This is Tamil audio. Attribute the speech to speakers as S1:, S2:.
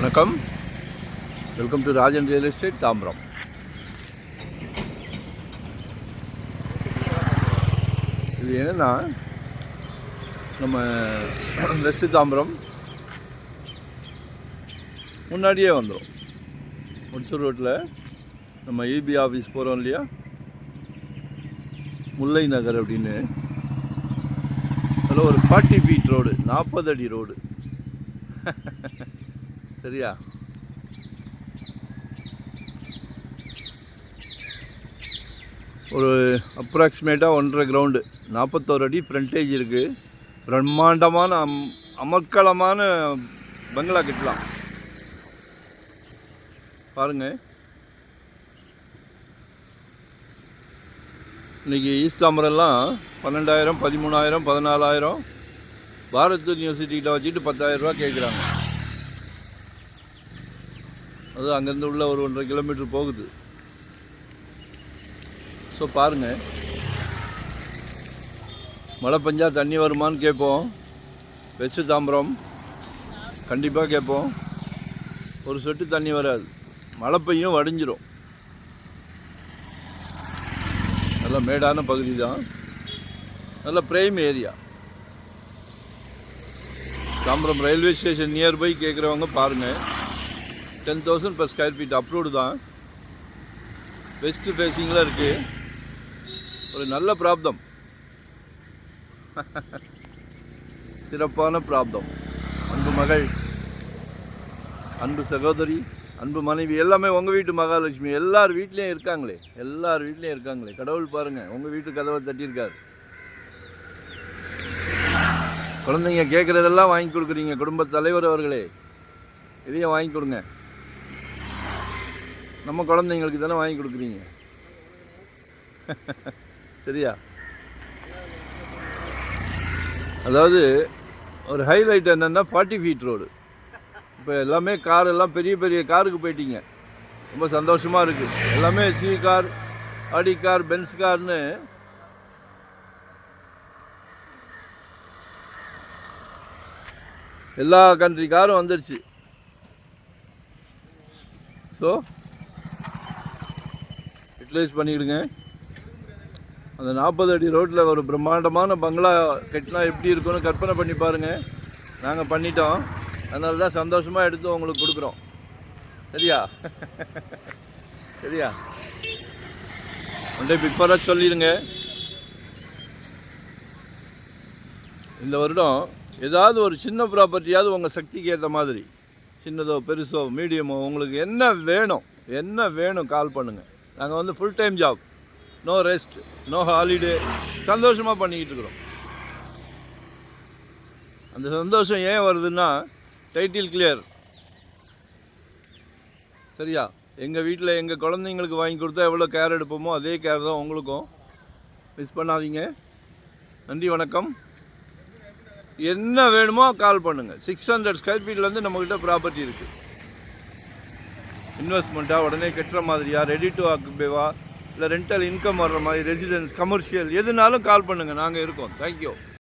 S1: வணக்கம். Welcome to Rajan real estate Tambaram. இது என்னென்னா, நம்ம வெஸ்ட் தாம்பரம் முன்னாடியே வந்துடும். முடிச்சூர் ரோட்டில் நம்ம இபி ஆஃபீஸ் போகிறோம் இல்லையா, முல்லை நகர் அப்படின்னு. அதில் ஒரு 40 ஃபீட் ரோடு, 40 அடி ரோடு. சரியா? ஒரு அப்ராக்சிமேட்டாக 1.5 கிரவுண்டு, 41 அடி ஃப்ரண்டேஜ் இருக்குது. பிரம்மாண்டமான அமர்க்கலமான பங்களா கட்டலாம். பாருங்கள், இன்றைக்கி ஈஸ்ட் தாம்பரெல்லாம் 12,000, 13,000, 14,000 பாரத் யூனிவர்சிட்டிகிட்ட வச்சுட்டு 10,000 ரூபா கேட்குறாங்க. அது அங்கேருந்து உள்ள ஒரு 1.5 கிலோமீட்டர் போகுது. ஸோ பாருங்கள், மழை பெஞ்சா தண்ணி வருமானு கேட்போம். வெஸ்ட் தாம்பரம் கண்டிப்பாக கேட்போம். ஒரு சொட்டு தண்ணி வராது, மழை பெய்யும் வடிஞ்சிரும். நல்ல மேடான பகுதி தான், நல்ல prime area. Tambaram railway station nearby கேட்குறவங்க பாருங்கள். 10,000 per ஸ்கொயர் ஃபீட் அப்ரூவ்டு தான். வெஸ்ட் ஃபேஸிங்கில் இருக்குது. ஒரு நல்ல ப்ராப்ளம், சிறப்பான ப்ராப்ளம். அன்பு மகள், அன்பு சகோதரி, அன்பு மனைவி எல்லாமே உங்கள் வீட்டு மகாலட்சுமி. எல்லார் வீட்லேயும் இருக்காங்களே, எல்லார் வீட்லேயும் இருக்காங்களே. கடவுள் பாருங்கள், உங்கள் வீட்டு கதவை தட்டியிருக்காரு. குழந்தைங்க கேட்குறதெல்லாம் வாங்கி கொடுக்குறீங்க. குடும்ப தலைவர் அவர்களே, இதையும் வாங்கி கொடுங்க. நம்ம குழந்தைங்களுக்கு தானே வாங்கி கொடுக்குறீங்க. சரியா? அதாவது ஒரு ஹைலைட் என்னென்னா 40 ஃபீட் ரோடு. இப்போ எல்லாமே கார் எல்லாம் பெரிய பெரிய காருக்கு போயிட்டீங்க. ரொம்ப சந்தோஷமாக இருக்குது. எல்லாமே சி கார், ஆடி கார், பென்ஸ் கார்னு எல்லா கண்ட்ரி காரும் வந்துடுச்சு. ஸோ யூட்டிலைஸ் பண்ணிக்கிடுங்க. அந்த 40 அடி ரோட்டில் ஒரு பிரம்மாண்டமான பங்களா கட்டினா எப்படி இருக்குன்னு கற்பனை பண்ணி பாருங்கள். நாங்கள் பண்ணிட்டோம், அதனால தான் சந்தோஷமாக எடுத்து உங்களுக்கு கொடுக்குறோம். சரியா? சரியா? ஒன்றை பிக்பராக சொல்லிடுங்க. இந்த வருடம் ஏதாவது ஒரு சின்ன ப்ராப்பர்ட்டியாவது உங்கள் சக்திக்கு ஏற்ற மாதிரி, சின்னதோ பெருசோ மீடியமோ, உங்களுக்கு என்ன வேணும் கால் பண்ணுங்கள். நாங்கள் full time job, no rest, no holiday, சந்தோஷமாக பண்ணிக்கிட்டு இருக்கிறோம். அந்த சந்தோஷம் ஏன் வருதுன்னா, டைட்டில் கிளியர். சரியா? எங்கள் வீட்டில் எங்கள் குழந்தைங்களுக்கு வாங்கி கொடுத்தா எவ்வளோ கேர் எடுப்போமோ அதே கேர் தான் உங்களுக்கும். மிஸ் பண்ணாதீங்க. நன்றி, வணக்கம். என்ன வேணுமோ கால் பண்ணுங்கள். 600 ஸ்கொயர் ஃபீட்லேருந்து நம்மக்கிட்ட ப்ராப்பர்ட்டி இருக்குது. இன்வெஸ்ட்மெண்ட்டாக உடனே கட்டுற மாதிரியா, ரெடி டு ஆக்குபேவா, இல்லை ரெண்டல் இன்கம் வர்ற மாதிரி, ரெசிடென்ஸ், கமர்ஷியல், எதுனாலும் கால் பண்ணுங்கள். நாங்கள் இருக்கோம். தேங்க்யூ.